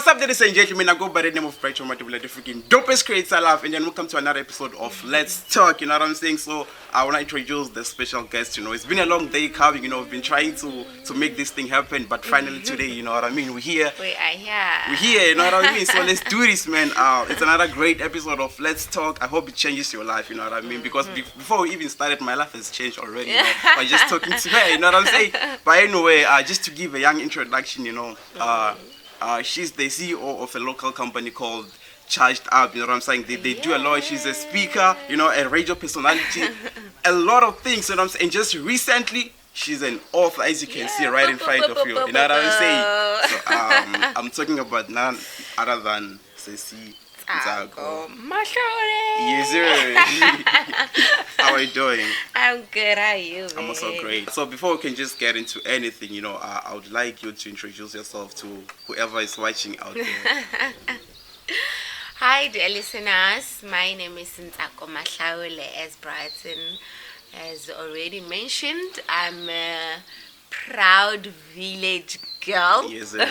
what's up, ladies and gentlemen? I go by the name of Bright Matibula, the freaking dopest creator alive, and then welcome to another episode of Let's Talk. You know what I'm saying? So I want to introduce the special guest. You know, it's been a long day coming. You know, we've been trying to make this thing happen, but finally today, you know what I mean? We're here. We are here. We're here. You know what I mean? So let's do this, man. It's another great episode of Let's Talk. I hope it changes your life. You know what I mean? Because before we even started, my life has changed already. You know, by just talking to her. You know what I'm saying? But anyway, just to give a young introduction, you know. She's the CEO of a local company called Charged Up, you know what I'm saying? They do a lot. She's a speaker, you know, a radio personality, a lot of things, you know what I'm saying? And just recently, she's an author, as you can see right in front of you. You know what I'm saying? So I'm talking about none other than NTSAKO. MAHLAULE. Yes, sir. How are you doing? I'm good. How are you, I'm also great. So before we can just get into anything, you know, I would like you to introduce yourself to whoever is watching out there. Hi, dear listeners. My name is NTSAKO MAHLAULE. As Brighton has already mentioned, I'm a proud village girl. Yes, sir.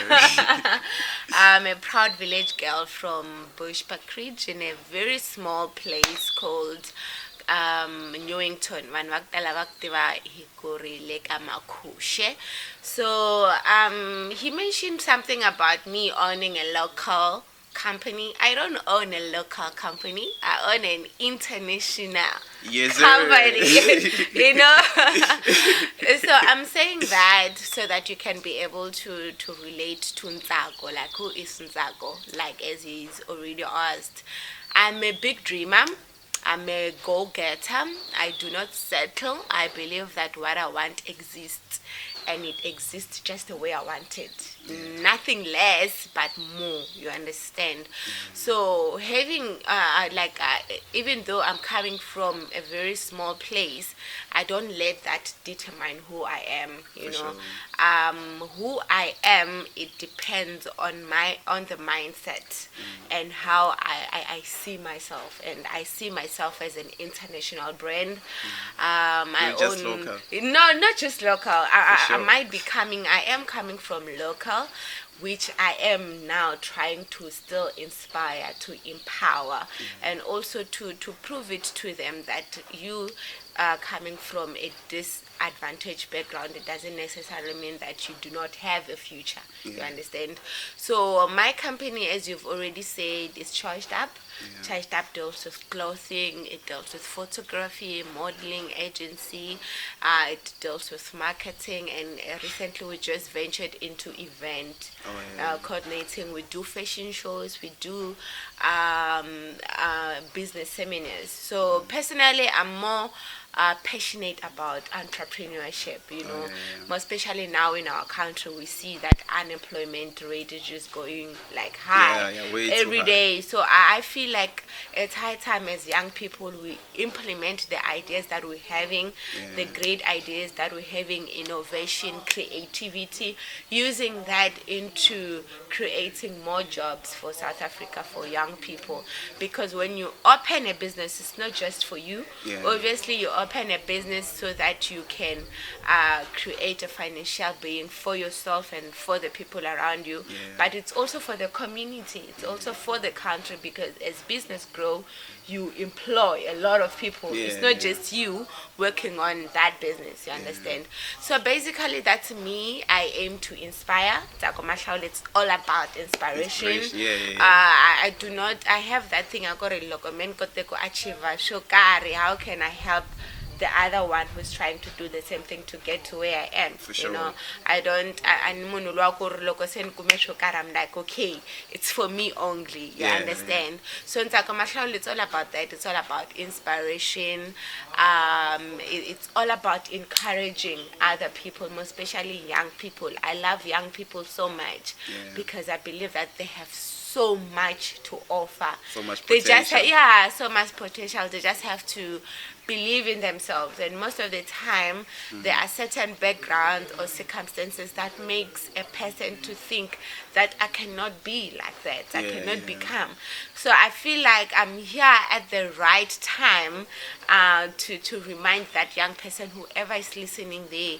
I'm a proud village girl from Bushbuckridge in a very small place called Newington. So he mentioned something about me owning a local company. I don't own a local company. I own an international company. You know. So I'm saying that so that you can be able to relate to NTSAKO, like who is NTSAKO, like as he's already asked. I'm a big dreamer. I'm a go-getter. I do not settle. I believe that what I want exists, and it exists just the way I want it. Nothing less but more, you understand? So having even though I'm coming from a very small place, I don't let that determine who I am, you know. Sure. Who I am, it depends on the mindset and how I see myself, and I see myself as an international brand. I just own local. No, not just local. Sure. I am coming from local, which I am now trying to still inspire, to empower, and also to prove it to them that you are coming from a disadvantaged background. It doesn't necessarily mean that you do not have a future. You understand? So my company, as you've already said, is Charged Up. Charged Up deals with clothing, it deals with photography, modeling agency, it deals with marketing, and recently we just ventured into event coordinating. We do fashion shows, we do business seminars. So personally, I'm more passionate about entrepreneurship, you know. More especially now in our country, we see that unemployment rate is just going like high every day. So I feel like it's high time as young people we implement the ideas that we're having, the great ideas that we're having, innovation, creativity, using that into creating more jobs for South Africa, for young people. Because when you open a business, it's not just for you. Obviously, you open a business so that you can create a financial being for yourself and for the people around you, but it's also for the community, it's also for the country, because as business grow, you employ a lot of people. It's not just you working on that business, you understand? So basically that's me. I aim to inspire. NTSAKO MAHLAULE, it's all about inspiration. I have that thing, I got a logo, men got to achieve, how can I help the other one who's trying to do the same thing to get to where I am. For sure. You know, I'm like, okay, it's for me only. You understand? So NTSAKO MAHLAULE, it's all about that. It's all about inspiration. It's all about encouraging other people, more especially young people. I love young people so much because I believe that they have so much to offer. So much potential. So much potential. They just have to believe in themselves, and most of the time there are certain backgrounds or circumstances that makes a person to think that I cannot be like that, I cannot become. So I feel like I'm here at the right time to remind that young person, whoever is listening there,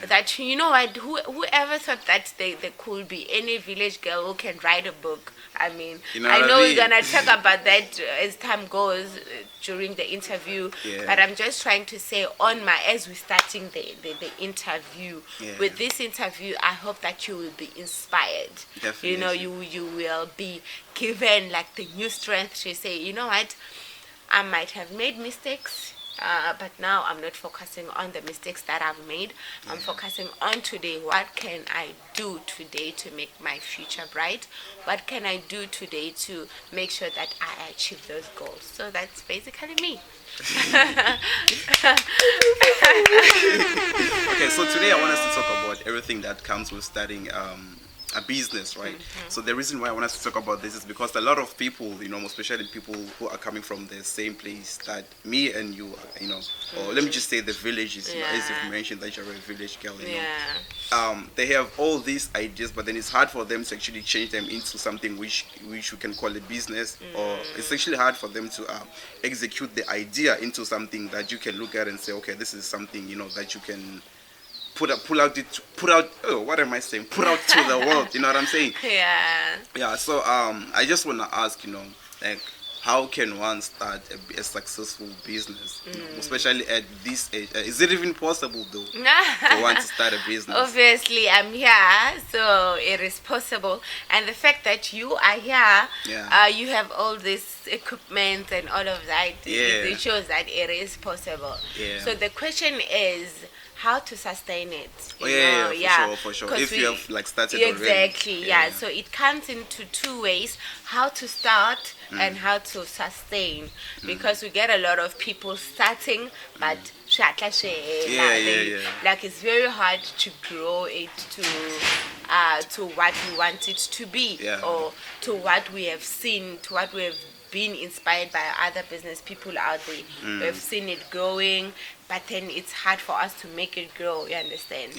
that you know what, whoever thought that they could be any village girl who can write a book. I mean, I know we're gonna talk about that as time goes during the interview, but I'm just trying to say as we're starting the interview, with this interview, I hope that you will be inspired. Definitely. You know, you will be given like the new strength to say, you know what, I might have made mistakes, but now I'm not focusing on the mistakes that I've made. I'm focusing on today. What can I do today to make my future bright? What can I do today to make sure that I achieve those goals? So that's basically me. Okay, so today I want us to talk about everything that comes with starting a business, right? So the reason why I want us to talk about this is because a lot of people, you know, especially people who are coming from the same place that me and you, you know, or let me just say the villages, you know, as you've mentioned that you're a village girl, you know, they have all these ideas, but then it's hard for them to actually change them into something which we can call a business, or it's actually hard for them to execute the idea into something that you can look at and say, okay, this is something, you know, that you can put out what am I saying? Put out to the world, you know what I'm saying? Yeah, so I just want to ask, you know, like, how can one start a successful business, you know, especially at this age? Is it even possible though for one to start a business? Obviously, I'm here, so it is possible. And the fact that you are here, you have all this equipment and all of that, it shows that it is possible. So the question is, how to sustain it. For sure. If you have like started already. Yeah. So it comes into two ways: how to start and how to sustain. Because we get a lot of people starting, but like it's very hard to grow it to what we want it to be, or to what we have seen, to what we have been inspired by other business people out there. We've seen it growing, but then it's hard for us to make it grow, you understand?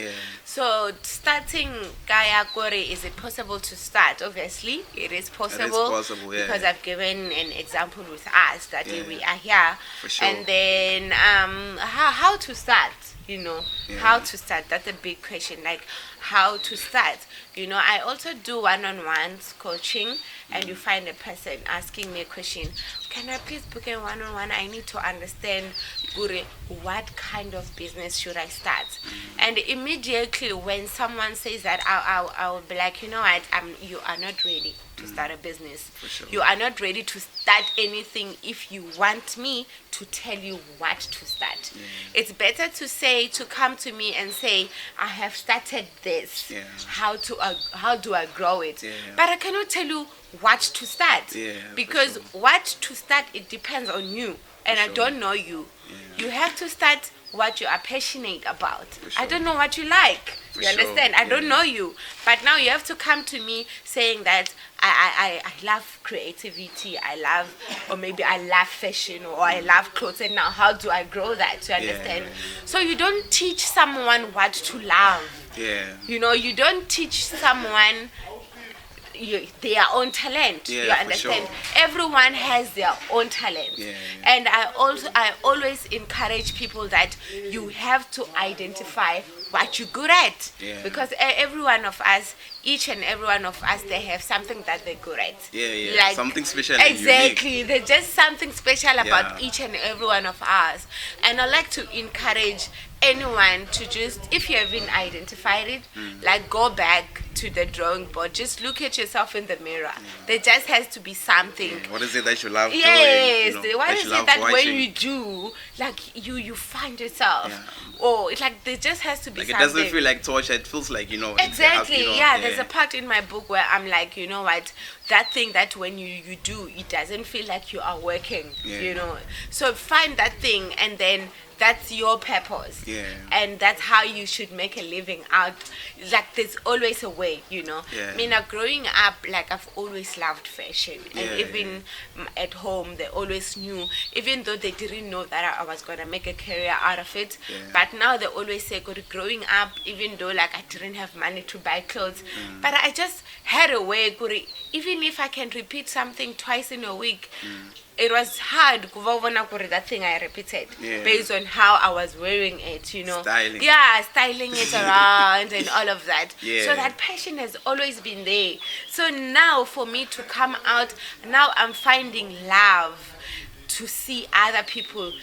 So starting Kaya Kore, is it possible to start? Obviously, it is possible. It is possible, because I've given an example with us that we are here. For sure. And then how to start? You know, how to start? That's a big question. Like, how to start? You know, I also do one-on-ones coaching, and you find a person asking me a question. Can I please book a one-on-one? I need to understand, Guri, what kind of business should I start? And immediately when someone says that, I'll be like, you know what, you are not ready to start a business. Sure. You are not ready to start anything if you want me to tell you what to start. It's better to come to me and say, I have started this. How do I grow it? But I cannot tell you what to start, because what to start, it depends on you, and I don't know you. You have to start what you are passionate about. I don't know what you like. You understand? I don't know you. But now you have to come to me saying that I love creativity, or maybe I love fashion, or I love clothes, and now how do I grow that? You understand? So you don't teach someone what to love. You know, you don't teach someone their own talent. You understand? Everyone has their own talent. And I always encourage people that you have to identify what you're good at, because every one of us, each and every one of us, they have something that they're good at. Like, something special. Exactly. There's just something special about each and every one of us. And I like to encourage anyone to just, if you haven't identified it, like, go back to the drawing board. Just look at yourself in the mirror. There just has to be something. What is it that you love doing? What is it that when you do, like, you find yourself? Or it's like there just has to be something. It doesn't feel like torture. It feels like, Exactly. There's a part in my book where I'm like, you know what, that thing that when you do, it doesn't feel like you are working. So find that thing and then that's your purpose. Yeah. And that's how you should make a living out. Like there's always a way, Yeah. I mean, growing up, like I've always loved fashion, and Yeah, even at home, they always knew, even though they didn't know that I was gonna make a career out of it. Yeah. But now they always say, "Good." Growing up, even though like I didn't have money to buy clothes, but I just had a way. Good, even if I can repeat something twice in a week. It was hard that thing I repeated based on how I was wearing it, Styling. Yeah, styling it around and all of that. Yeah. So that passion has always been there. So now for me to come out, now I'm finding love to see other people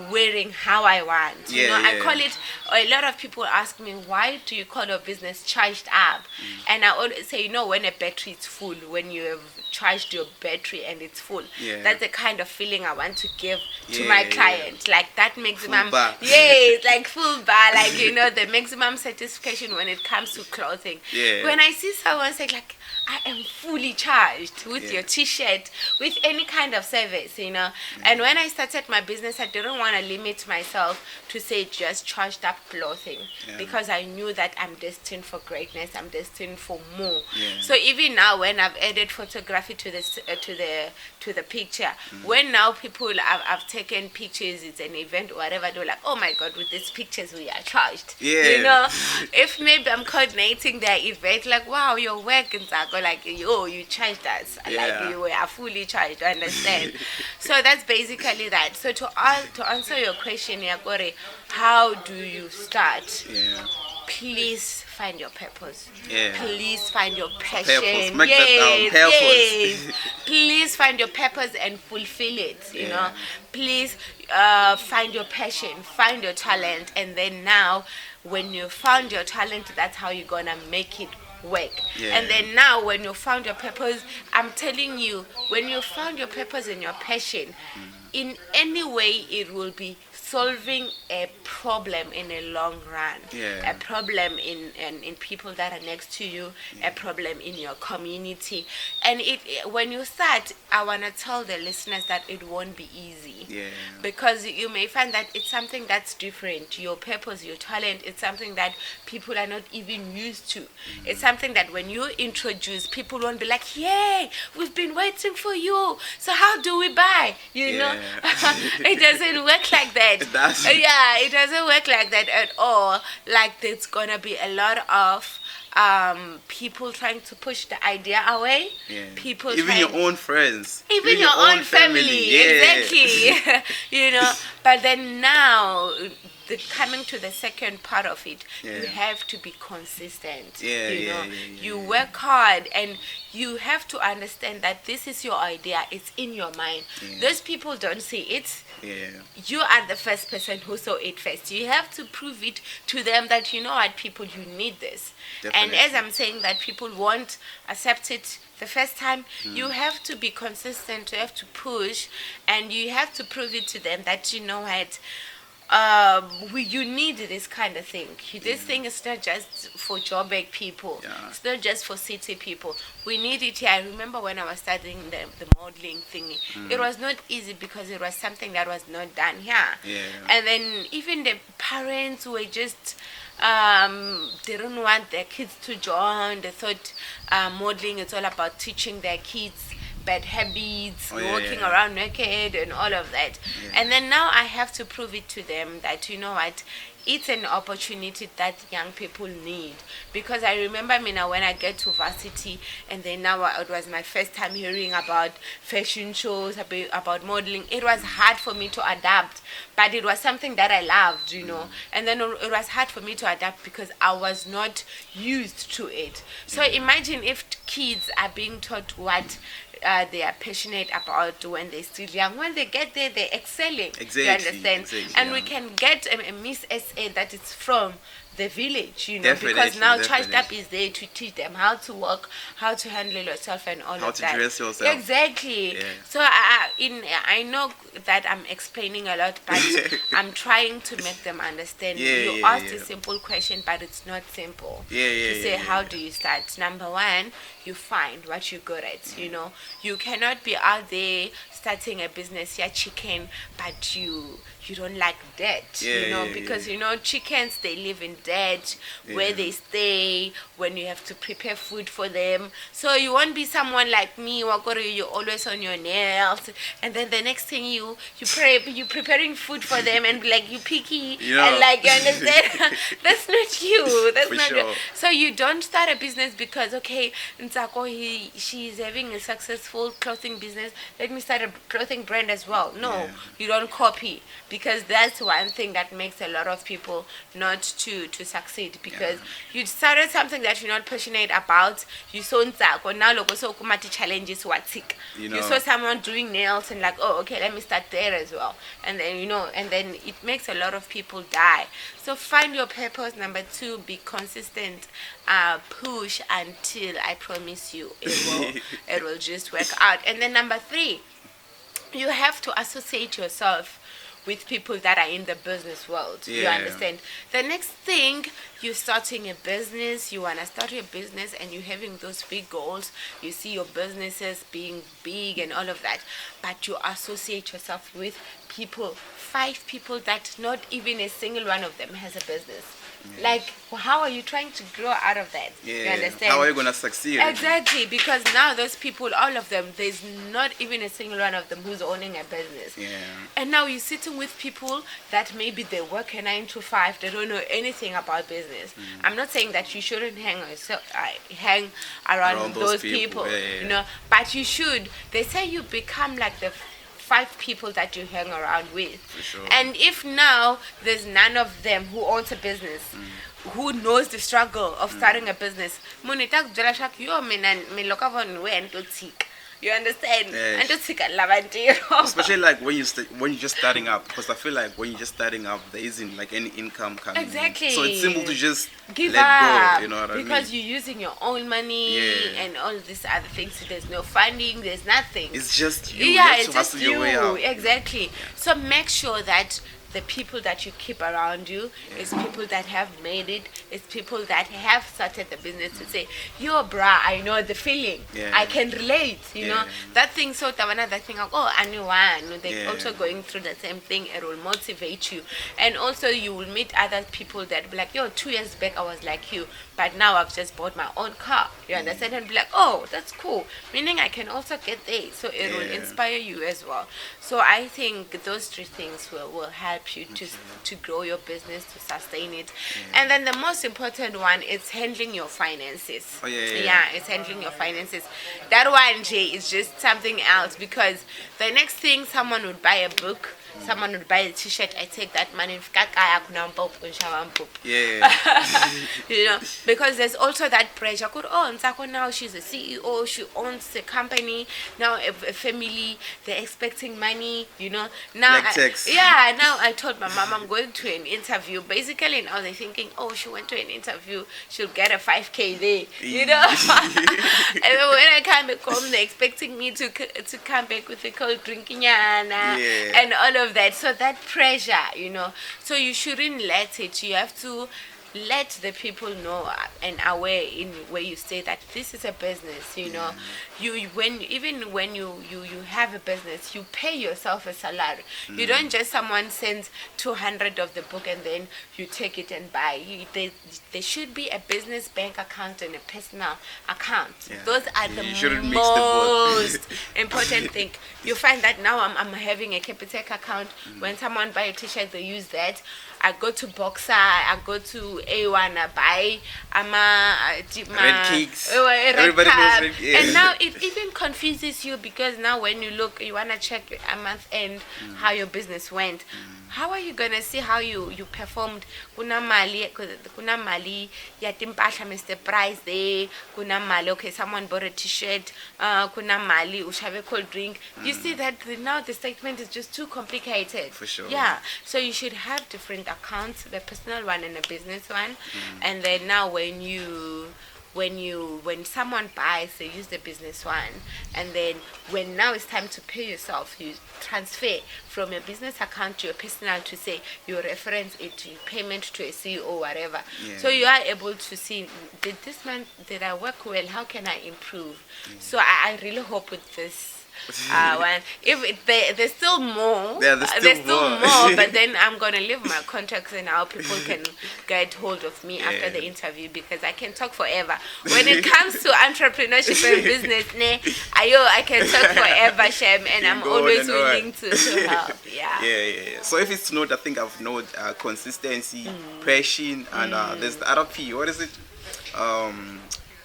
wearing how I want. I call it, a lot of people ask me, why do you call your business charged up? And I always say, when a battery is full, when you have charged your battery and it's full, that's the kind of feeling I want to give to my client. Like that maximum, it's like full bar, like the maximum satisfaction when it comes to clothing. When I see someone say like, I am fully charged with your t-shirt, with any kind of service, And when I started my business, I didn't want to limit myself to say just charged up clothing, because I knew that I'm destined for greatness. I'm destined for more. So even now, when I've added photography to this, to the picture, when now people I've taken pictures, it's an event or whatever, they're like, oh my God, with these pictures we are charged. If maybe I'm coordinating their event, like, wow, your work and NTSAKO, like, you charged us, like you are fully charged, understand? So that's basically that. So to answer your question, Yakore, how do you start? Please find your purpose. Please find your passion. Purpose. Make that down. Purpose. Please find your purpose and fulfill it. Please find your passion, find your talent, and then now, when you found your talent, that's how you're gonna make it work. And then now, when you found your purpose, I'm telling you, when you found your purpose and your passion, in any way, it will be solving a problem in a long run, a problem in people that are next to you, a problem in your community. And when you start, I want to tell the listeners that it won't be easy, because you may find that it's something that's different. Your purpose, your talent, it's something that people are not even used to. It's something that when you introduce, people won't be like, yay, we've been waiting for you, so how do we buy? It doesn't work like that. It doesn't work like that at all. Like, there's gonna be a lot of people trying to push the idea away. People, even your own friends, even your own family. Exactly. But then now, coming to the second part of it, you have to be consistent. You work hard, and you have to understand that this is your idea. It's in your mind. Those people don't see it. You are the first person who saw it first. You have to prove it to them that, people, you need this. And as I'm saying that people won't accept it the first time, you have to be consistent. You have to push, and you have to prove it to them that, you need this kind of thing. This thing is not just for Joburg people. It's not just for city people. We need it here. I remember when I was studying the modeling thing, it was not easy because it was something that was not done here. And then even the parents were just didn't want their kids to join. They thought modeling is all about teaching their kids bad habits, walking around naked and all of that. And then now I have to prove it to them that, it's an opportunity that young people need. Because I remember now when I get to varsity, and then now it was my first time hearing about fashion shows, about modeling. It was hard for me to adapt, but it was something that I loved, And then it was hard for me to adapt because I was not used to it. So imagine if kids are being taught what they are passionate about when they're still young. When they get there, they're excelling. You understand? And we can get a Miss SA that is from the village, because now Charged Up is there to teach them how to walk, how to handle yourself, and all of that. How to dress yourself. Exactly. So I know that I'm explaining a lot, but I'm trying to make them understand. You asked a simple question, but it's not simple. To say, how do you start? Number one, you find what you're good at. You cannot be out there starting a business, chicken, but you you don't like debt, because chickens, they live in debt where they stay, when you have to prepare food for them. So you won't be someone like me, Wakoro, you're always on your nails, and then the next thing you're preparing food for them and be like, you picky, and like, you understand? That's not you. That's not you. So you don't start a business because, okay, NTSAKO, she's having a successful clothing business, let me start a clothing brand as well. No, you don't copy, because that's one thing that makes a lot of people not to succeed, because you started something that you're not passionate about. You saw NTSAKO, now look, so kumati challenges watik. You saw someone doing nails and like, oh, okay, let me start there as well. And then, and then it makes a lot of people die. So find your purpose. Number 2, be consistent. Push until, I promise you, it will just work out. And then number 3, you have to associate yourself with people that are in the business world. You understand? The next thing, you're starting a business, you want to start your business, and you're having those big goals. You see your businesses being big and all of that, but you associate yourself with people, 5 people that not even a single one of them has a business. Like, how are you trying to grow out of that? You understand? How are you going to succeed? Exactly, because now those people, all of them, there's not even a single one of them who's owning a business. And now you're sitting with people that maybe they work a 9 to 5, they don't know anything about business. I'm not saying that you shouldn't hang around those people, but you should. They say you become like the 5 people that you hang around with. And if now there's none of them who owns a business, who knows the struggle of starting a business, you understand? Especially like when you're just starting up, because I feel like when you're just starting up, there isn't like any income coming. Exactly. So it's simple to just give let up, go. You know what I mean? Because you're using your own money and all these other things. So there's no funding. There's nothing. It's just you. You have to hustle your way out. Exactly. So make sure that the people that you keep around you is people that have made it, is people that have started the business to say, yo, brah, I know the feeling. I can relate, you know. That thing, so that thing, oh, anyone, they're also going through the same thing. It will motivate you. And also you will meet other people that be like, yo, 2 years back I was like you, but now I've just bought my own car. You understand? And be like, oh, that's cool. Meaning I can also get there. So it will inspire you as well. So I think those 3 things will help you to grow your business, to sustain it. And then the most important one is handling your finances. It's handling your finances. That one, Jay, is just something else, because the next thing, someone would buy a book, someone would buy a t-shirt, I take that money, you know, because there's also that pressure. NTSAKO now, she's a CEO, she owns a company, now a family, they're expecting money, you know. Now, now I told my mom I'm going to an interview. Basically now they're thinking, oh, she went to an interview, she'll get a 5K there, you know. And then when I come back home, they're expecting me to come back with a cold drinking and all of that. So that pressure, you know, so you shouldn't let it. You have to let the people know and aware in where you say that this is a business, you know. When you have a business, you pay yourself a salary. You don't just, someone sends 200 of the book and then you take it and buy. There should be a business bank account and a personal account. Those are the most important thing. You find that now I'm having a Capitec account. When someone buy a t-shirt, they use that. I go to Boxer, I go to A1, I buy red cakes. Everybody knows red, and now it even confuses you, because now when you look, you want to check a month end how your business went. How are you gonna see how you performed? Kuna mali ya timpahla, Mr. Price there. Kuna mali, okay, someone bought a t-shirt. Kuna mali ushave cold drink. You see that now the statement is just too complicated. For sure. Yeah. So you should have different accounts, the personal one and the business one. And then now when someone buys, they use the business one, and then when now it's time to pay yourself, you transfer from your business account to your personal to say you reference it to payment to a CEO or whatever. So you are able to see, did I work well? How can I improve? So I really hope with this There's still more. Yeah, there's still more. But then I'm gonna leave my contacts and how people can get hold of me after the interview, because I can talk forever. When it comes to entrepreneurship and business, I can talk forever, Shem, and I'm always willing to help. Yeah. So if it's not, I think I've known consistency, passion, and there's the other P. What is it?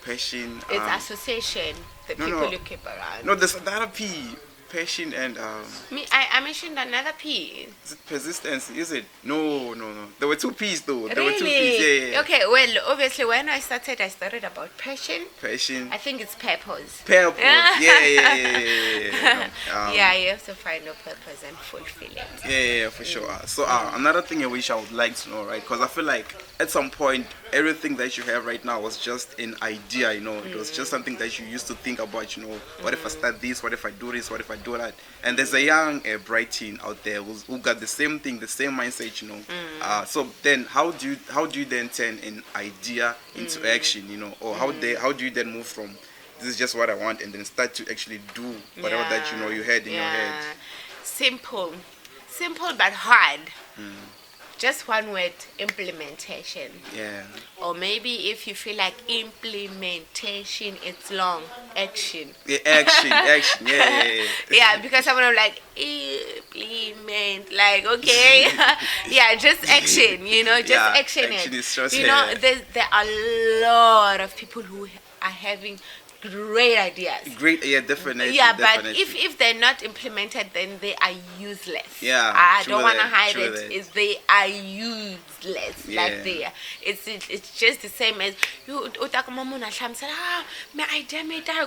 Passion. It's association. The people you keep around. No, there's the other P. Passion and I mentioned another P. Is it persistence? Is it? No. There were 2 P's though. There were 2 Really? P's. Yeah. Okay. Well, obviously, when I started about passion. Passion. I think it's purpose. Purpose. Yeah. Yeah, you have to find a purpose and fulfill it. Yeah, for sure. So another thing which I would like to know, right? Because I feel like at some point everything that you have right now was just an idea, It was just something that you used to think about, What if I start this? What if I do this? What if I do that? And there's a young bright teen out there who got the same thing, the same mindset, So then how do you then turn an idea into action, Or how do you then move from this is just what I want and then start to actually do whatever that you had in your head? Simple but hard. Just one word: implementation. Yeah. Or maybe if you feel like implementation, it's long. Action. Yeah, action. Yeah. Yeah, because someone like implement, like okay, yeah, just action. Just action action it. is just there are a lot of people who are having great ideas. Definitely. Yeah, but if they're not implemented, then they are useless. Yeah, I don't want to that, hide true it. that. Is they are useless. Yeah. Like it's just the same as you. My idea made Yeah.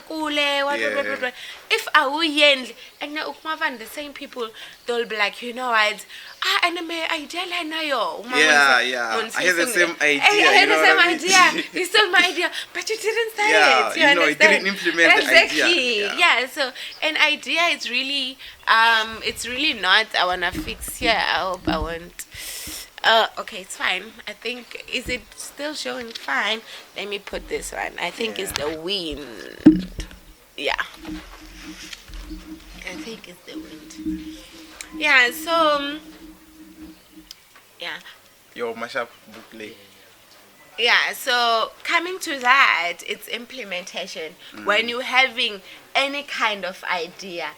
If I will end and the same people, they'll be like, what? And my idea like nayo. Yeah. I have the same idea. I had the same idea. You stole my idea, but you didn't say it. You didn't implement the idea. Yeah. So an idea is really, it's really not. I wanna fix here. I hope I won't. Okay, it's fine. I think, is it still showing fine? Let me put this one. I think it's the wind. Yeah. I think it's the wind. Yeah, so, yeah. Your mashup booklet. Yeah, so coming to that, it's implementation. When you're having any kind of idea,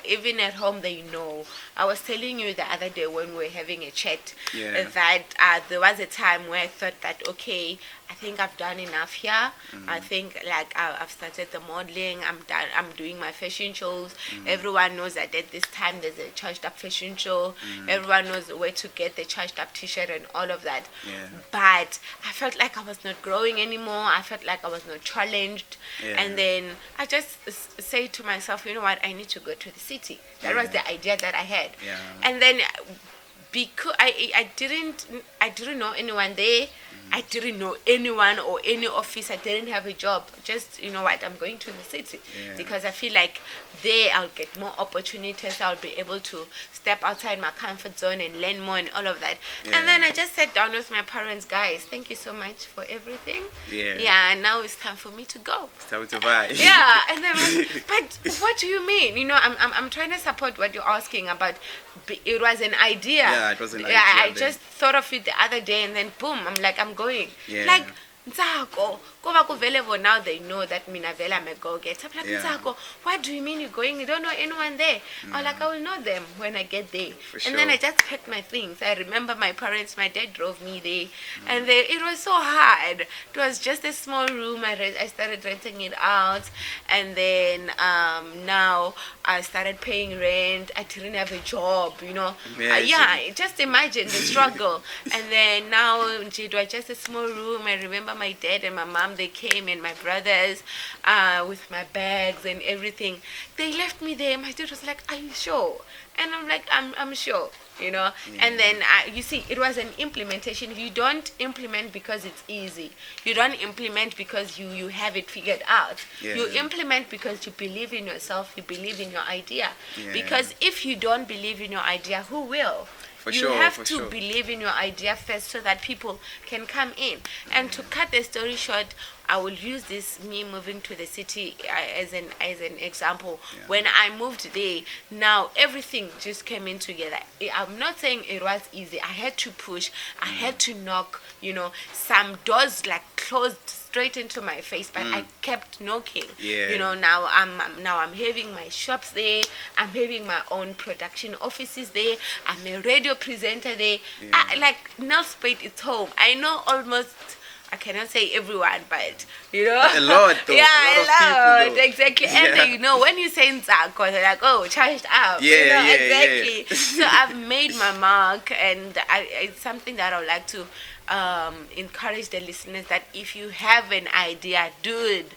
even at home, they know. I was telling you the other day when we were having a chat that there was a time where I thought that, okay, I think I've done enough here. I think like I've started the modeling. I'm doing my fashion shows. Everyone knows that at this time there's a charged up fashion show. Everyone knows where to get the charged up T-shirt and all of that. But I felt like I was not growing anymore. I felt like I was not challenged. And then I just say to myself, you know what? I need to go to the city. That was the idea that I had. And then because I didn't know anyone there. I didn't know anyone or any office. I didn't have a job. Just, you know what, I'm going to the city because I feel like there I'll get more opportunities. I'll be able to step outside my comfort zone and learn more and all of that. And then I just sat down with my parents, guys, thank you so much for everything. And now it's time for me to go. It's time to buy. And then but what do you mean? I'm trying to support what you're asking about. It was an idea. It was an idea. I then. just thought of it the other day and then boom, I'm like, I'm going. Like, NTSAKO, now they know that mina vela I'm a go-getter. I'm like, NTSAKO, what do you mean you're going? You don't know anyone there. I'm like, I will know them when I get there. And then I just packed my things. I remember my parents, my dad drove me there. And it was so hard. It was just a small room. I started renting it out. And then now I started paying rent. I didn't have a job, just imagine the struggle. And then now it was just a small room. I remember my dad and my mom, they came, and my brothers with my bags and everything. They left me there. My dad was like, are you sure? And I'm like, I'm sure, And then you see, it was an implementation. You don't implement because it's easy. You don't implement because you have it figured out. You implement because you believe in yourself. You believe in your idea. Because if you don't believe in your idea, who will? You have to believe in your idea first so that people can come in. And to cut the story short, I will use this me moving to the city as an example. Yeah. When I moved there, now everything just came in together. I'm not saying it was easy. I had to push. I had to knock. Some doors like closed straight into my face, but I kept knocking. Yeah. Now I'm having my shops there. I'm having my own production offices there. I'm a radio presenter there. Yeah. Like Nel's Spade, it's home. I know almost. I cannot say everyone, but a lot, though. Yeah, a lot of people, though. exactly. And then, when you say NTSAKO, they're like, oh, charged up. Yeah, exactly. Yeah. So I've made my mark, and it's something that I would like to encourage the listeners that if you have an idea, dude,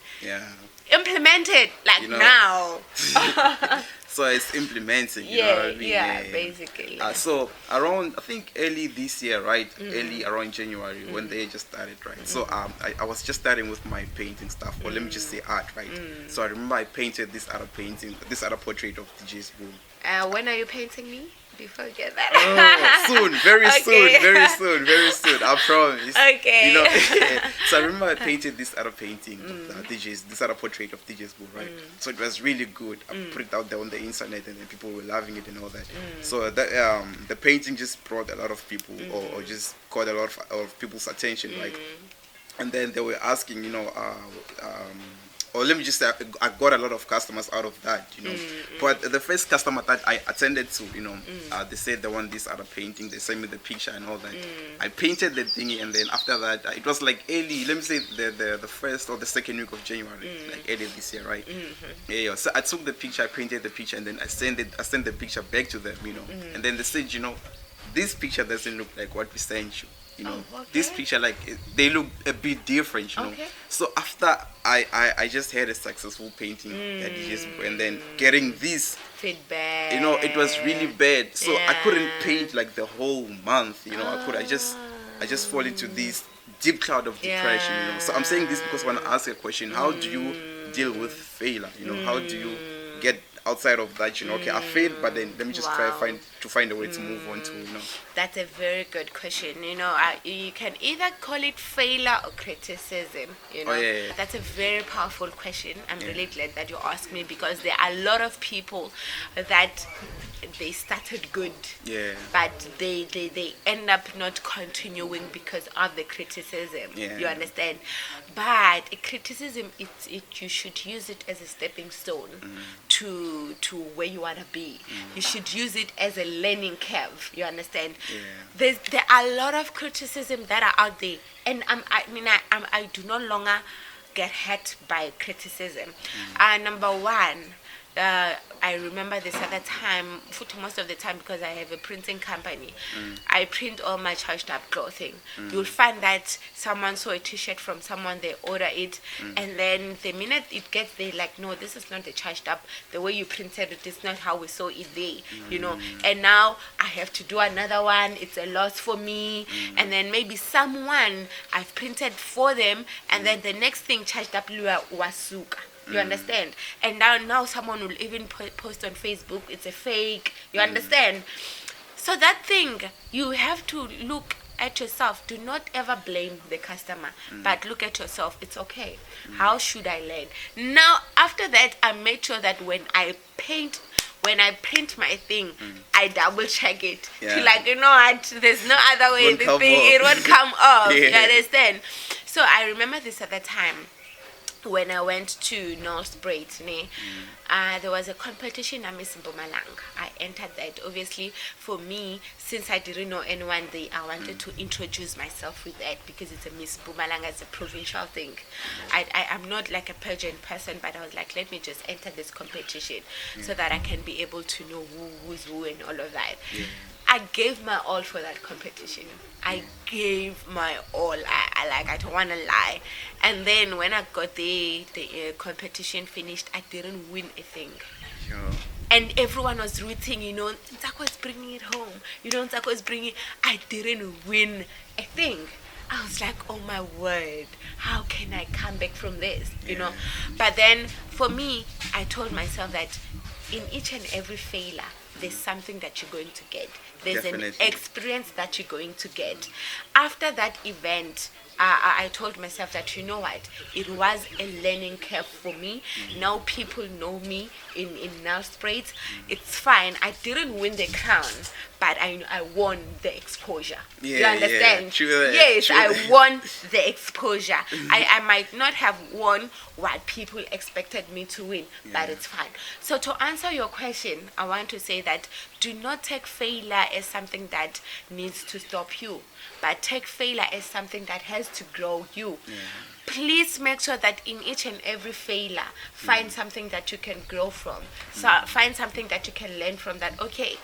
implement it now. So it's implementing, you know what I mean? Yeah, basically. So around, I think early this year, right? Early around January, when they just started, right? So I was just starting with my painting stuff, or let me just say art, right? So I remember I painted this other portrait of DJ's Boom. When are you painting me? Before you get that. Soon, very soon, I promise. Okay. So I remember I painted this other painting of this other portrait of DJ's Boom, right? So it was really good. I put it out there on the internet, and then people were loving it and all that. So that the painting just brought a lot of people, or just caught a lot of people's attention, right? And then they were asking, or let me just say, I got a lot of customers out of that, But the first customer that I attended to, they said they want this other painting. They sent me the picture and all that. I painted the thingy, and then after that, it was like early, let me say the first or the second week of January, like early this year, right? Yeah. So I took the picture, I painted the picture, and then I sent the picture back to them, And then they said, this picture doesn't look like what we sent you. This picture, they look a bit different, Okay. So after I just had a successful painting and then getting this feedback, it was really bad. So I couldn't paint the whole month, I just fall into this deep cloud of depression, So I'm saying this because when I ask a question, how do you deal with failure? How do you get outside of that, okay, I failed, but then let me just try to find a way to move on to, That's a very good question. You can either call it failure or criticism. That's a very powerful question. I'm really glad that you asked me, because there are a lot of people that they started good, but they end up not continuing because of the criticism. You understand? But criticism, you should use it as a stepping stone to where you want to be. You should use it as a learning curve. You understand? There are a lot of criticism that are out there, and I do no longer get hurt by criticism. Number one, I remember this other time, most of the time, because I have a printing company, I print all my charged up clothing. You'll find that someone saw a t-shirt from someone, they order it, and then the minute it gets there, like, no, this is not the charged up. The way you printed it is not how we saw it there, And now I have to do another one. It's a loss for me. And then maybe someone I've printed for them, and then the next thing charged up was suka. You understand? And now someone will even post on Facebook, it's a fake. You understand? So that thing, you have to look at yourself. Do not ever blame the customer, but look at yourself. It's okay. How should I learn? Now, after that, I made sure that when I print my thing, I double check it. To what? There's no other way it won't come off. You understand? So I remember this at the time, when I went to North Braids, there was a competition at Miss Mpumalanga. I entered that. Obviously, for me, since I didn't know anyone there, I wanted to introduce myself with that, because it's a Miss Mpumalanga, it's a provincial thing. I'm not like a pageant person, but I was like, let me just enter this competition so that I can be able to know who's who and all of that. I gave my all for that competition. I gave my all. I don't want to lie. And then when I got the competition finished, I didn't win a thing. And everyone was rooting, NTSAKO is bringing it home. NTSAKO is bringing. I didn't win a thing. I was like, oh my word, how can I come back from this? But then for me, I told myself that in each and every failure, there's something that you're going to get. There's an experience that you're going to get. After that event, I told myself that, you know what, it was a learning curve for me. Now people know me in Nelspruit. It's fine. I didn't win the crown, but I won the exposure. Yeah, you understand? yeah, true, yes, true. I won the exposure. I might not have won what people expected me to win, but it's fine. So to answer your question, I want to say that do not take failure as something that needs to stop you, but take failure as something that has to grow you. Please make sure that in each and every failure, find something that you can grow from. So find something that you can learn from. That, okay,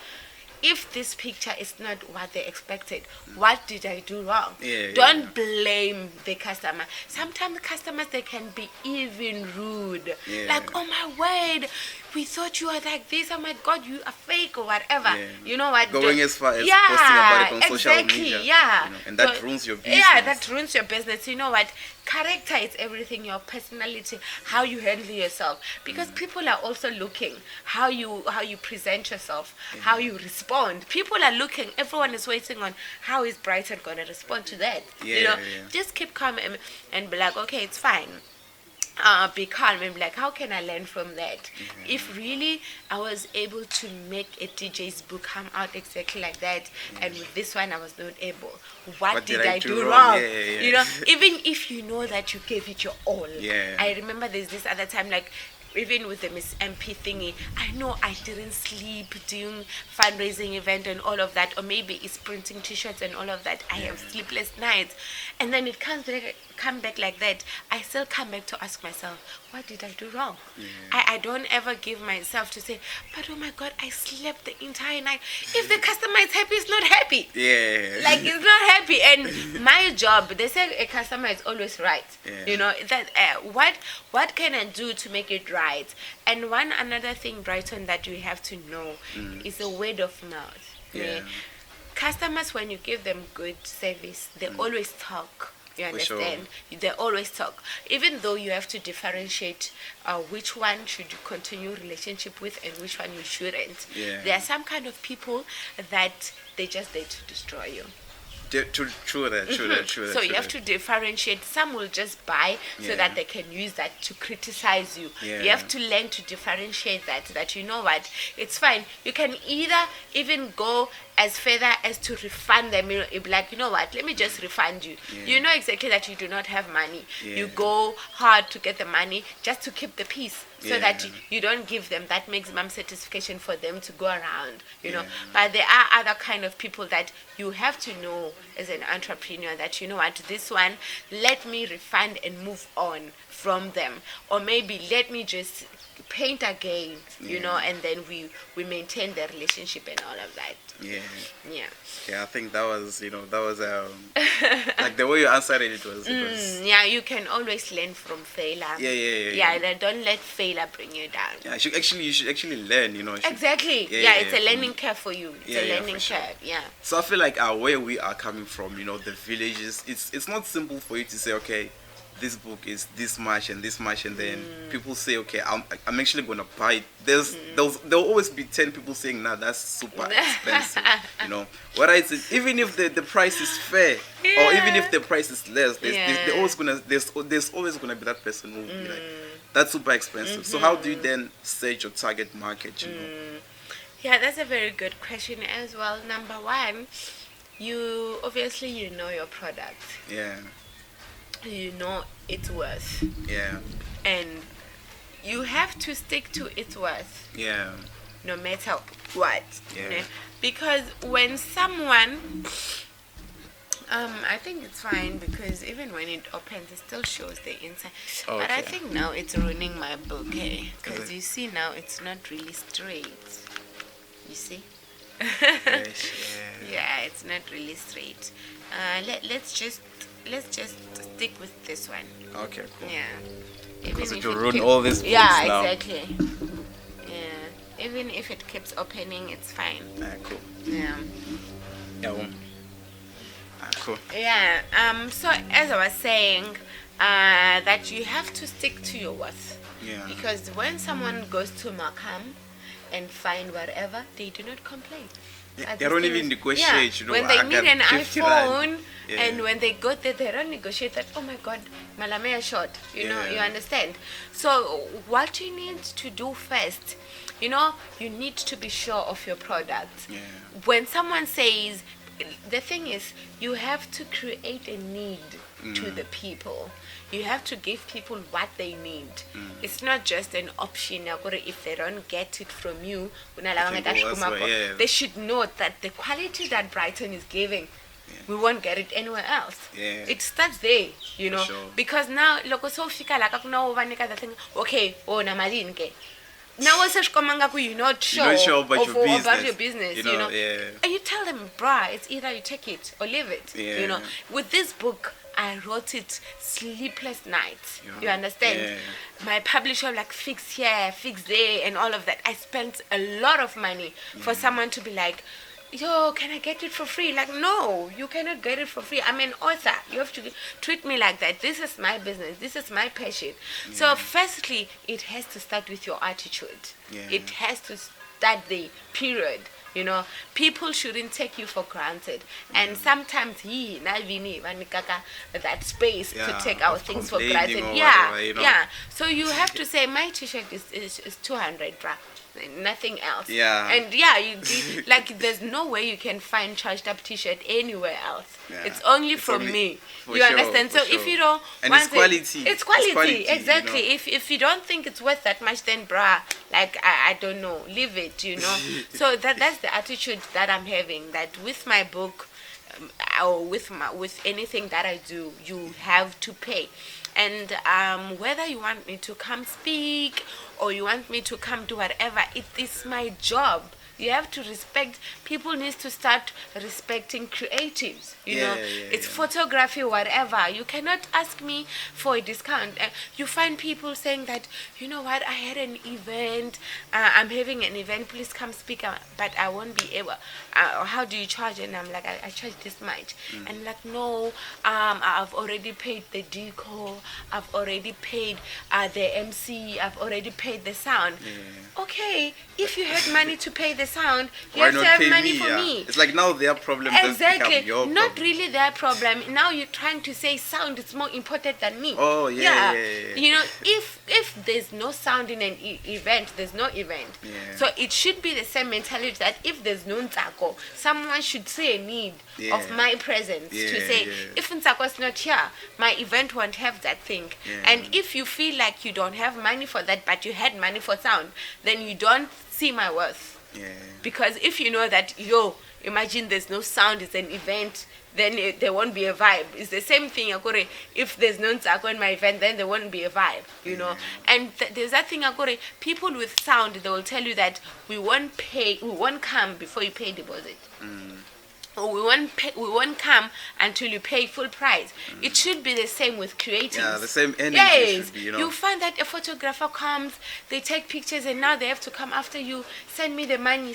if this picture is not what they expected, what did I do wrong? Don't blame the customer. Sometimes customers, they can be even rude. Like, oh my word, we thought you were like this. Oh my God, you are fake or whatever. You know what? Going as far as posting about it on social media. Yeah. You know, and that ruins your business. Yeah, that ruins your business. You know what? Character is everything. Your personality, how you handle yourself. Because people are also looking how you present yourself, how you respond. People are looking. Everyone is waiting on how is Brighton gonna respond to that. Just keep calm and be like, okay, it's fine. Be calm and be like, how can I learn from that? If really I was able to make a DJ's book come out exactly like that, and with this one I was not able, what did I do wrong? You know, even if you know that you gave it your all. I remember there's this other time, like, even with the Miss MP thingy, I know I didn't sleep doing fundraising event and all of that, or maybe it's printing t-shirts and all of that. I have sleepless nights, and then it come back like that. I still come back to ask myself, what did I do wrong? I don't ever give myself to say, but oh my God, I slept the entire night. If the customer is happy, it's not happy. Like, it's not happy. And my job, they say a customer is always right. You know, that what can I do to make it right? And one another thing, Brighton, that you have to know is the word of mouth. Customers, when you give them good service, they always talk. You understand? They always talk. Even though you have to differentiate which one should you continue relationship with and which one you shouldn't. There are some kind of people that they just there to destroy you. True that. So you have to differentiate. Some will just buy so that they can use that to criticize you. You have to learn to differentiate that you know what, it's fine. You can either even go as further as to refund them. You'll be like, you know what, let me just refund you. You know exactly that you do not have money. You go hard to get the money just to keep the peace. So that you don't give them that maximum satisfaction for them to go around, you know. But there are other kind of people that you have to know as an entrepreneur that, you know what, this one, let me refund and move on from them. Or maybe let me just paint again, you know, and then we maintain the relationship and all of that. I think that was like the way you answered it was you can always learn from failure. Don't let failure bring you down. You should actually learn, you know. Exactly. It's a learning curve for you. It's a learning curve. So I feel like where we are coming from, you know, the villages, it's not simple for you to say, okay, this book is this much and this much, and then people say, okay, I'm actually gonna buy it. There'll always be 10 people saying, nah, that's super expensive. You know, even if the price is fair, or even if the price is less, there's always gonna be that person who will be like, that's super expensive. So how do you then set your target market? You know? That's a very good question as well. Number one, you obviously know your product. You know its worth. And you have to stick to its worth. No matter what. Because when someone I think it's fine, because even when it opens it still shows the inside. But I think now it's ruining my book, because you see now it's not really straight. You see? It's not really straight. Let's just stick with this one. Okay, cool. Even if you ruin all these books now. Exactly. Even if it keeps opening, it's fine. Cool. Cool. So as I was saying, that you have to stick to your worth. Because when someone goes to Markham and find whatever, they do not complain. They don't even negotiate, you know. When they I need got an 50 iPhone, rand. Yeah. and when they go there, they don't negotiate that. Oh my God, malamea short. You know, you Yeah. understand. So what you need to do first, you know, you need to be sure of your product. Yeah. When someone says, the thing is, you have to create a need to the people. You have to give people what they need. It's not just an option. If they don't get it from you, can go elsewhere, yeah. they should know that the quality that Brighton is giving, we won't get it anywhere else. Yeah. It starts there, you know. sure. Because now, loko so fika la kakuna uvanika the thing, okay, oh na malini ke. Now you're not sure, You're not sure about your business. About your business, you know. Yeah. And you tell them, bruh, it's either you take it or leave it. Yeah. You know. With this book, I wrote it sleepless nights. Yeah. You understand? Yeah. My publisher like fix here, fix there, and all of that. I spent a lot of money for someone to be like, yo, can I get it for free? Like, no, you cannot get it for free. I'm an author. You have to treat me like that. This is my business. This is my passion. So firstly, it has to start with your attitude. Yeah. It has to start the period. You know, people shouldn't take you for granted. And sometimes that space to take our of things for complaining granted. or Yeah, whatever, you know. yeah. So you have to say, my t-shirt is 200, bruh. Nothing else. Yeah. And yeah, like there's no way you can find charged up t-shirt anywhere else. Yeah. It's only It's from only- me. for You sure, understand? for So sure. if you don't And want it's quality. it's quality. It's quality, Exactly. you know. If you don't think it's worth that much, then bruh, like I don't know, leave it, you know. So that's the attitude that I'm having, that with my book, or with anything that I do, you have to pay. And whether you want me to come speak or you want me to come do whatever, it is my job. You have to respect. People need to start respecting creatives. You know, it's photography, whatever. You cannot ask me for a discount. You find people saying that, you know what, I had an event. I'm having an event. Please come speak, but I won't be able. How do you charge? And I'm like, I charge this much. And like, no, I've already paid the decor. I've already paid the MC. I've already paid the sound. Okay, if you had money to pay the sound, you Why have to not have pay money me? for me. It's like now their problem does Exactly. become your Not problem. really their problem. Now you're trying to say sound is more important than me. Oh, yeah. You know, if there's no sound in an event, there's no event. Yeah. So it should be the same mentality that if there's no NTSAKO, someone should see a need of my presence to say, if NTSAKO is not here, my event won't have that thing. And if you feel like you don't have money for that, but you had money for sound, then you don't see my worth. Because if you know that, imagine there's no sound, it's an event, then there won't be a vibe. It's the same thing, Akore. If there's no NTSAKO in my event, then there won't be a vibe, you know. And there's that thing, Akore. People with sound, they will tell you that we won't come before you pay deposit. Or we won't come until you pay full price. It should be the same with creatives. Yeah, the same energy Yes, should be, you know. you find that a photographer comes, they take pictures, and now they have to come after you. Send me the money.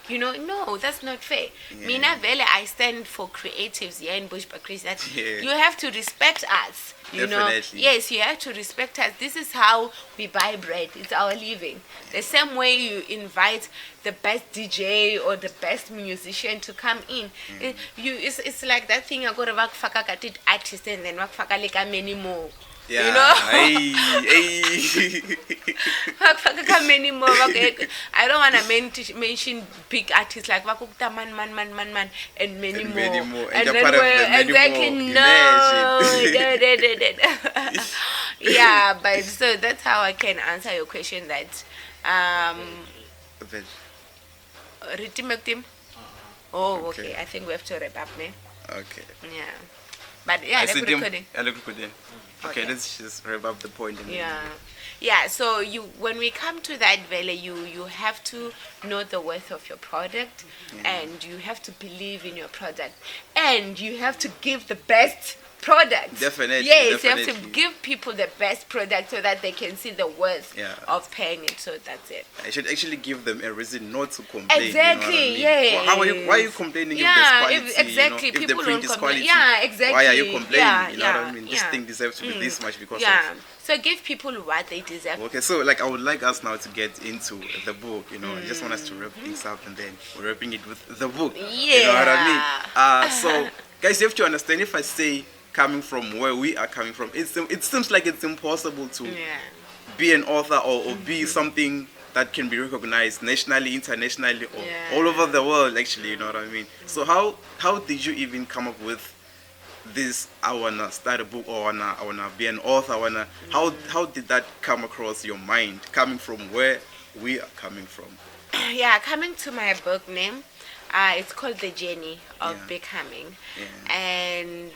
You know, no, that's not fair. Mina vele, I stand for creatives here in Bushbuck Chris. That you have to respect us. You Definitely. know, yes, you have to respect us. This is how we buy bread. It's our living. The same way you invite the best DJ or the best musician to come in. It's like that thing. I go to work fakatit artist and then work fakaleka many more. Yeah. You know? Many more. I don't want to mention big artists like Wakukta man, and many more. Many more. And you're then part of the many exactly, more. no. Yeah, but so that's how I can answer your question. That Oh, okay. I think we have to wrap up, man. Okay. Yeah. But yeah, let's recording. Okay, let's just wrap up the point. Yeah, so when we come to that value, you have to know the worth of your product, and you have to believe in your product, and you have to give the best product. Definitely. Yes, you have to definitely. give people the best product so that they can see the worth Yeah. of paying it. So that's it. I should actually give them a reason not to complain. Exactly, You know what I mean? yes. Why are you complaining Yeah, if there's quality? exactly. If the People print don't is complain. quality, Yeah, exactly. why are you complaining? Yeah, you know what I yeah, mean? This yeah. thing deserves to be this much because Yeah. of. So give people what they deserve. Okay, so like I would like us now to get into the book. You know, I just want us to wrap things up and then we're wrapping it with the book. You know what I mean? So guys, you have to understand. If I say coming from where we are coming from, it seems like it's impossible to Yeah. be an author or be something that can be recognized nationally, internationally, or Yeah. all over the world. Actually, you know what I mean. So how did you even come up with this? I wanna start a book, or I wanna be an author. How did that come across your mind? Coming from where we are coming from. Yeah, coming to my book name, it's called The Journey of Yeah. Becoming. Yeah. And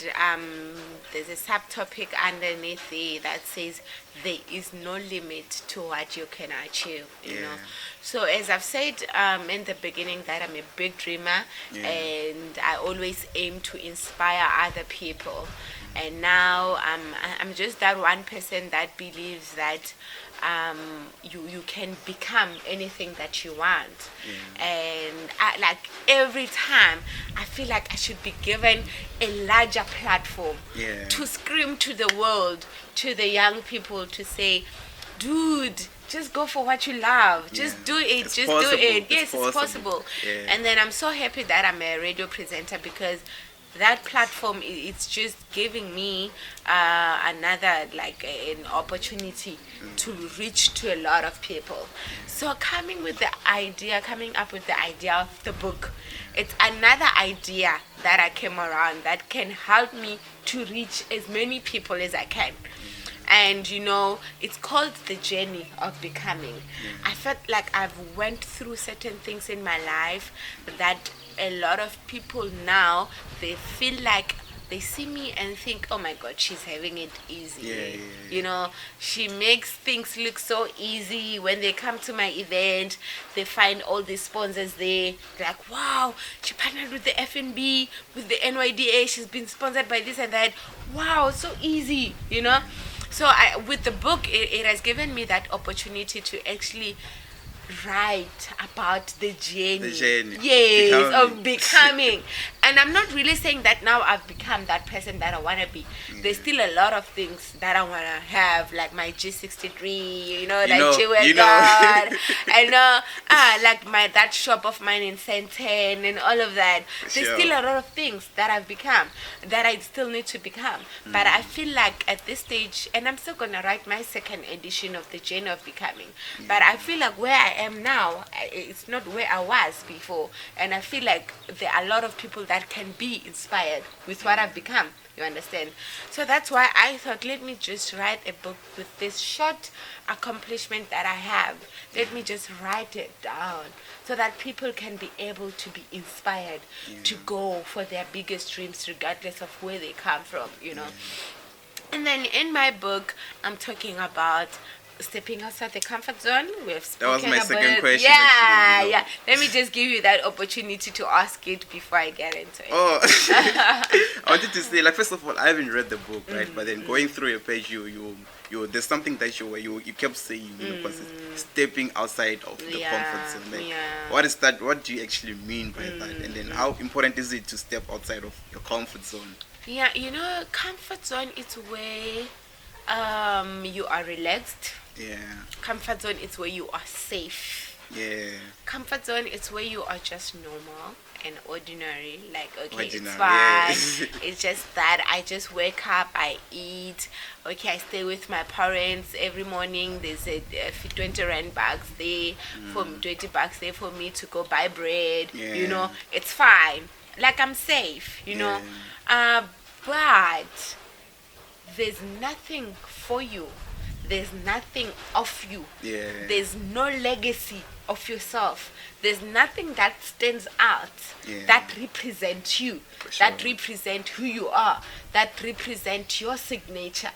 there's a subtopic underneath it that says there is no limit to what you can achieve, you Yeah. know. So as I've said in the beginning that I'm a big dreamer, Yeah. and I always aim to inspire other people. And now I'm just that one person that believes that you can become anything that you want. And like every time I feel like I should be given a larger platform Yeah. to scream to the world, to the young people, to say, dude, just go for what you love. Just Yeah. do it. It's Just possible. do it. It's Yes, it's possible. possible. Yeah. And then I'm so happy that I'm a radio presenter, because that platform, it's just giving me another, like an opportunity to reach to a lot of people. So coming up with the idea of the book, it's another idea that I came around that can help me to reach as many people as I can. And you know, it's called The Journey of Becoming. I felt like I've went through certain things in my life that a lot of people now, they feel like they see me and think, oh my god, she's having it easy. Yeah. You know, she makes things look so easy. When they come to my event, they find all the sponsors there. They're like, wow, she partnered with the FNB, with the NYDA, she's been sponsored by this and that. Wow, so easy, you know. So with the book, it has given me that opportunity to actually write about the journey. The journey. Yes, of becoming. And I'm not really saying that now I've become that person that I want to be. There's still a lot of things that I want to have, like my G63, like Jewel God. I know, like that shop of mine in Senten and all of that. There's still a lot of things that I've become, that I still need to become. But I feel like at this stage, and I'm still going to write my second edition of The Journey of Becoming, but I feel like where I am now, it's not where I was before. And I feel like there are a lot of people that can be inspired with what I've become. You understand? So that's why I thought, let me just write a book with this short accomplishment that I have. Let me just write it down so that people can be able to be inspired to go for their biggest dreams, regardless of where they come from, And then in my book, I'm talking about stepping outside the comfort zone. We have spoken That was my about second question. Yeah, actually, yeah. Let me just give you that opportunity to ask it before I get into it. Oh, I wanted to say, like, first of all, I haven't read the book, right? But then going through your page, you there's something that you kept saying, stepping outside of the comfort zone. Like, what is that? What do you actually mean by that? And then how important is it to step outside of your comfort zone? Yeah, comfort zone is where you are relaxed. Yeah. Comfort zone is where you are safe. Yeah. Comfort zone is where you are just normal and ordinary. Like, okay, it's Ordinary, fine. It's just that I just wake up, I eat. Okay, I stay with my parents every morning. There's a 20 rand bucks there for 20 bucks there for me to go buy bread. Yeah. It's fine. Like, I'm safe. But there's nothing for you. There's nothing of you. Yeah. There's no legacy of yourself. There's nothing that stands out, Yeah. that represents you, For sure. that represents who you are, that represents your signature.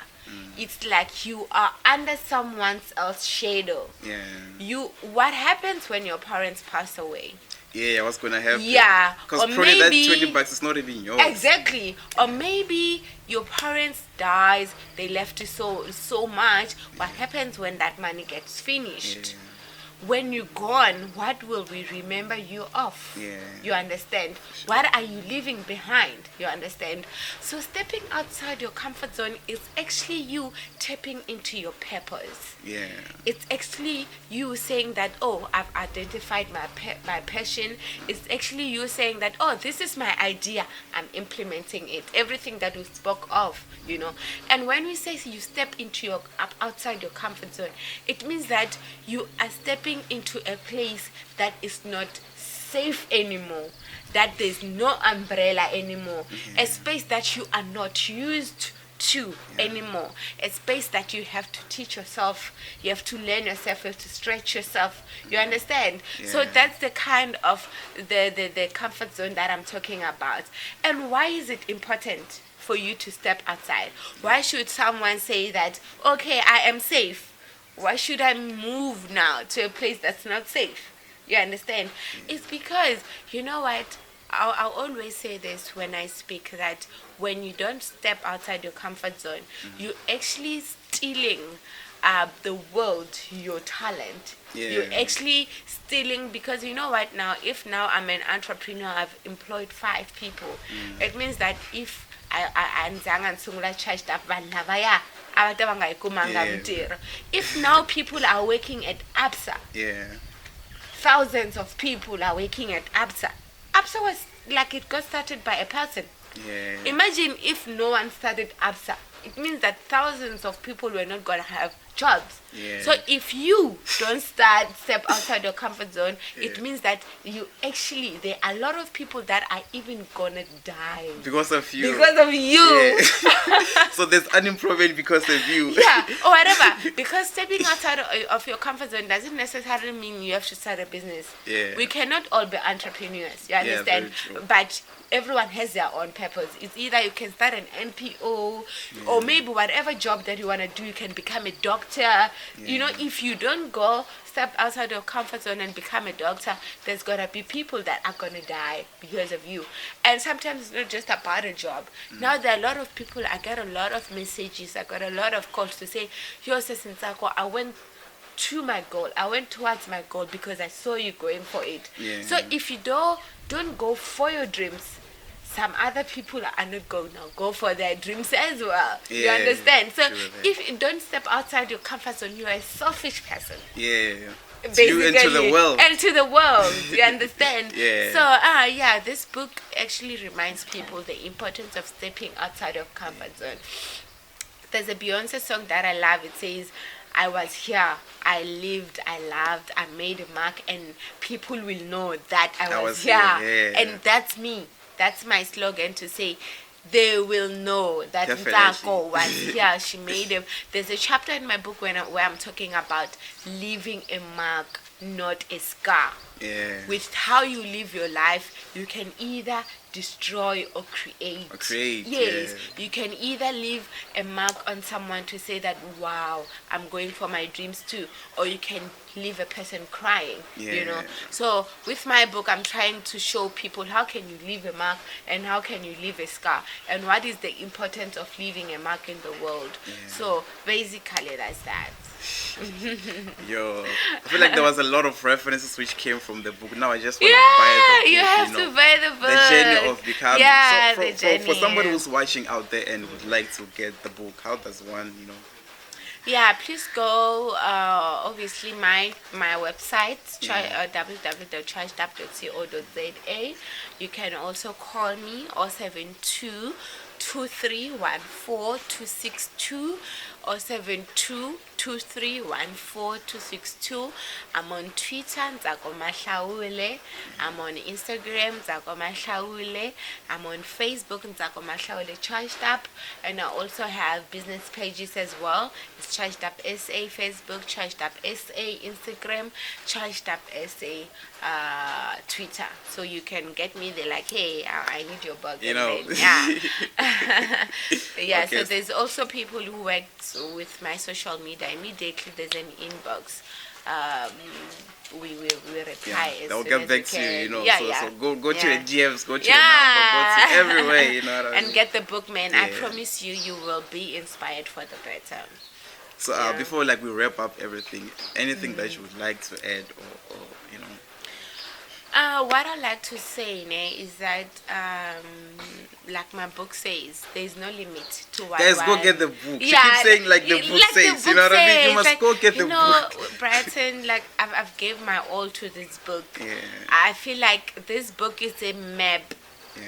It's like you are under someone else's shadow. Yeah. What happens when your parents pass away? Yeah, what's gonna happen? Yeah, Because or probably that maybe $20 is not even yours. exactly, or maybe your parents dies, they left you so much. What happens when that money gets finished? Yeah. When you're gone, what will we remember you of? Yeah. You understand? What are you leaving behind? You understand? So stepping outside your comfort zone is actually you tapping into your purpose. Yeah. It's actually you saying that, oh, I've identified my passion. It's actually you saying that, oh, this is my idea. I'm implementing it. Everything that we spoke of, you know. And when we say you step into your outside your comfort zone, it means that you are stepping into a place that is not safe anymore, that there's no umbrella anymore, a space that you are not used to anymore, a space that you have to teach yourself, you have to learn yourself, you have to stretch yourself. You understand? So that's the kind of the comfort zone that I'm talking about. And why is it important for you to step outside? Why should someone say that, okay, I am safe? Why should I move now to a place that's not safe? You understand? It's because, you know what? I'll always say this when I speak, that when you don't step outside your comfort zone, you're actually stealing the world your talent. You're actually stealing, because you know what, now if now I'm an entrepreneur, I've employed 5 people, it means that if if now people are working at ABSA, thousands of people are working at ABSA. ABSA was like, it got started by a person. Imagine if no one started ABSA. It means that thousands of people were not going to have jobs. So if you don't step outside your comfort zone, it means that you actually, there are a lot of people that are even gonna die Because of you. because of you. So there's unemployment because of you. Or whatever. Because stepping outside of your comfort zone doesn't necessarily mean you have to start a business. We cannot all be entrepreneurs. You understand? Very true. But everyone has their own purpose. It's either you can start an NPO, or maybe whatever job that you want to do, you can become a doctor. You know, if you don't go step outside your comfort zone and become a doctor, there's gonna be people that are gonna die because of you. And sometimes it's not just about a job. Now there are a lot of people, I get a lot of messages, I got a lot of calls to say, yo, NTSAKO, I went to my goal, I went towards my goal because I saw you going for it. So if you don't go for your dreams, some other people are not going to go for their dreams as well. You understand? So if you don't step outside your comfort zone, you are a selfish person. To you and to the world. And to the world, you understand? So, this book actually reminds people the importance of stepping outside of comfort zone. There's a Beyonce song that I love. It says, I was here, I lived, I loved, I made a mark, and people will know that I was here. And that's me. That's my slogan, to say they will know that NTSAKO was here. She made him. There's a chapter in my book where I'm talking about leaving a mark, not a scar. With how you live your life, you can either destroy or create. You can either leave a mark on someone to say that, wow, I'm going for my dreams too, or you can leave a person crying. You know. So with my book, I'm trying to show people how can you leave a mark and how can you leave a scar, and what is the importance of leaving a mark in the world. So basically that's that. Yo, I feel like there was a lot of references which came from the book. Now I just want to buy the book. You have to buy the book. The journey of becoming. The journey. For somebody who's watching out there and would like to get the book, how does one, please go, obviously my website, www.chargeup.co.za. You can also call me 072 2314 262 or 72 2314 262. I'm on Twitter, NTSAKO MAHLAULE. I'm on Instagram, NTSAKO MAHLAULE. I'm on Facebook, NTSAKO MAHLAULE Charged Up. And I also have business pages as well. It's Charged Up SA Facebook, Charged Up SA Instagram, Charged Up SA Twitter. So you can get me there like, hey, I need your book. So there's also people who work with my social media. Immediately there's an inbox. we reply. As They'll soon get as back we to you, can. you know. Yeah, so, yeah. so go to Yeah. the DMs, go to the number, go to everywhere, you know what I mean? And get the book, man. I Yeah. promise you will be inspired for the better. So Yeah. before like we wrap up everything, anything that you would like to add or you know? What I like to say is that, like my book says, there's no limit to what Guys, go one- get the book. She Yeah, keeps saying like the book like the says, you book know what I mean? You says, must like, go get the you know, book. Brighton, like I've gave my all to this book. Yeah. I feel like this book is a map. Yeah.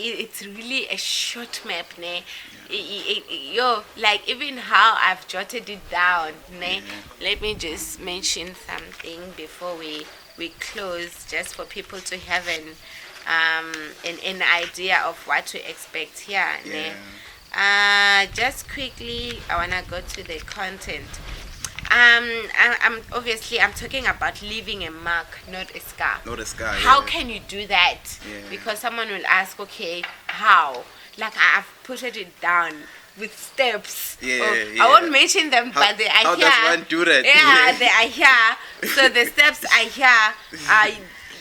It's really a short map, ne? Yo, like even how I've jotted it down, ne? Let me just mention something before we close, just for people to have an idea of what to expect here, ne? Just quickly, I wanna go to the content. I'm obviously I'm talking about leaving a mark, not a scar. Not a scar. How yeah. can you do that? Yeah. Because someone will ask, okay, how? Like I've put it down with steps. Yeah, Oh, yeah. I won't mention them, How- but they are how here. does one do that? Yeah, they are here. So the steps are here.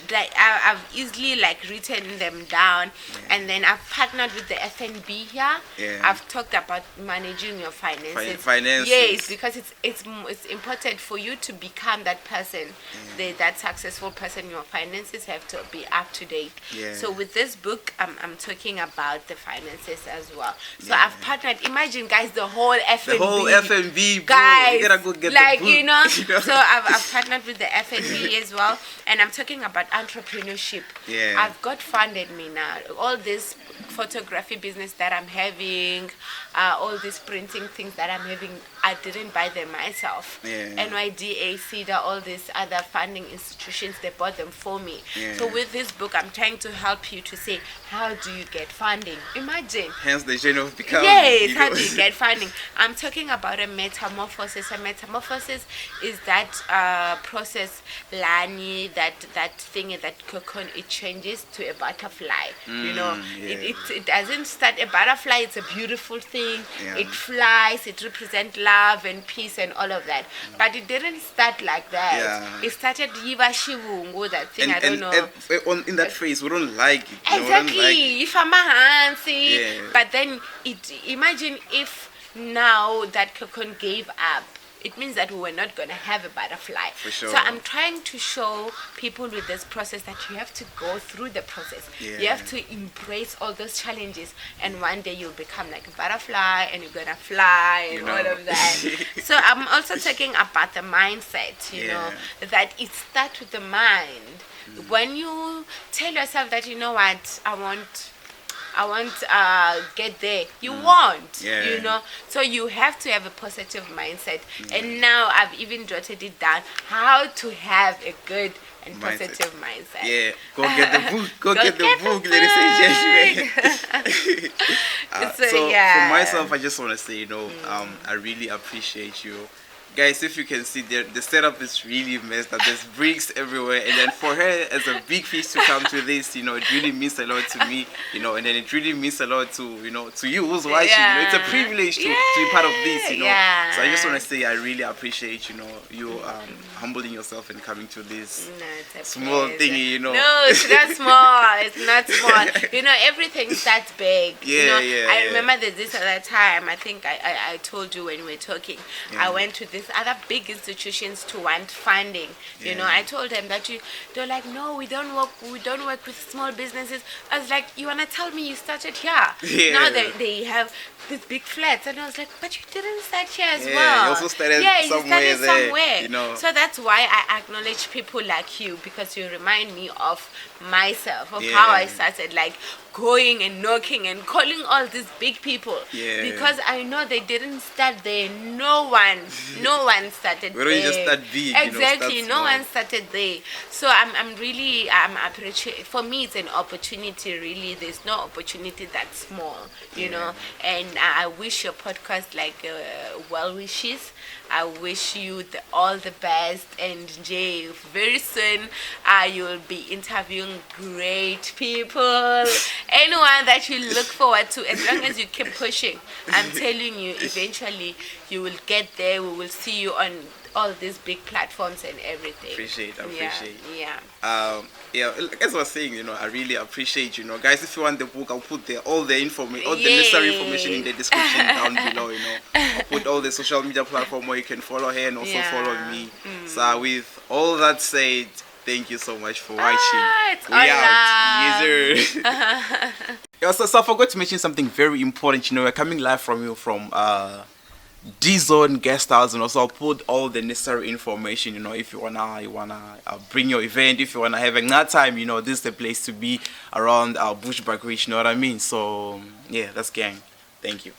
I've easily like written them down, and then I've partnered with the FNB here. Yeah. I've talked about managing your finances. Finances. Yes, because it's important for you to become that person, that successful person. Your finances have to be up to date. Yeah. So with this book, I'm talking about the finances as well. So Yeah. I've partnered. Imagine, guys, the whole FNB. The whole FNB, bro. Guys, You gotta go get like the book. you know, so I've partnered with the FNB as well, and I'm talking about entrepreneurship. Yeah. I've got funded me now. All this photography business that I'm having, all these printing things that I'm having, I didn't buy them myself. Yeah. NYDA, CEDA, all these other funding institutions, they bought them for me. Yeah. So with this book, I'm trying to help you to say, how do you get funding? Imagine. Hence the journey of becoming. Yes, you how know. do you get funding? I'm talking about a metamorphosis. A metamorphosis is that process, Lani, that thing, that cocoon, it changes to a butterfly. You know, yeah. it doesn't start a butterfly. It's a beautiful thing. Yeah. It flies. It represents love and peace and all of that. But it didn't start like that. Yeah. It started Yiva Shivungu, that thing. I don't know. And in that phase, we don't like it. You know, we don't like it. Exactly. If I'm a handsy, Yeah. but then imagine if now that cocoon gave up. It means that we were not going to have a butterfly. For sure. So I'm trying to show people with this process that you have to go through the process. Yeah. You have to embrace all those challenges, and one day you'll become like a butterfly and you're going to fly and You know. all of that. So I'm also talking about the mindset, you know, that it starts with the mind. When you tell yourself that, you know what, I won't get there, you won't. Yeah. You know, so you have to have a positive mindset. And now I've even jotted it down how to have a good and Mindset. positive mindset. Yeah, go get the book. Go Go get the get the book, ladies and gentlemen. So, so yeah. for myself, I just want to say, you know, I really appreciate you. Guys, if you can see, the setup is really messed up. There's bricks everywhere, and then for her as a big fish to come to this, you know, it really means a lot to me, you know, and then it really means a lot to, you know, to you who's watching. You know, it's a privilege to be part of this, you know. Yeah. So I just want to say I really appreciate, you know, you humbling yourself and coming to this No, it's a small pleasure. thingy, you know. No, it's not small. It's not small. You know, everything starts big. You Yeah, know, yeah, I yeah. remember that this other time, I think I told you when we were talking, I went to this other big institutions to want funding. You know, I told them that they're like, no, we don't work with small businesses. I was like, you wanna tell me you started here? Yeah. Now they have these big flats, and I was like, but you didn't start here as Yeah, well. you also started you somewhere started there, somewhere. you know. So that's why I acknowledge people like you, because you remind me of myself, of Yeah. how I started, like going and knocking and calling all these big people. Yeah. Because I know they didn't start there. No one started We there. don't just start big, you know, Exactly. start No small. one started there. So I'm really appreciate. For me, it's an opportunity. Really, there's no opportunity that small. You know. And I wish your podcast well wishes. I wish you all the best, and Jay, very soon you'll be interviewing great people, anyone that you look forward to. As long as you keep pushing, I'm telling you, eventually you will get there. We will see you on all these big platforms and everything. Appreciate. Yeah. Yeah, as I was saying, I really appreciate, guys. If you want the book, I'll put all the information, all the Yay. necessary information in the description down below. I'll put all the social media platform where you can follow her and also follow me. So with all that said, thank you so much for watching. It's We all out. love. Yes, sir. Yeah, so I forgot to mention something very important. We're coming live from D-Zone Guest House, and also I'll put all the necessary information. If you wanna bring your event, if you wanna have a time, this is the place to be around Bushbuck Ridge. You know what I mean? So yeah, that's gang. Thank you.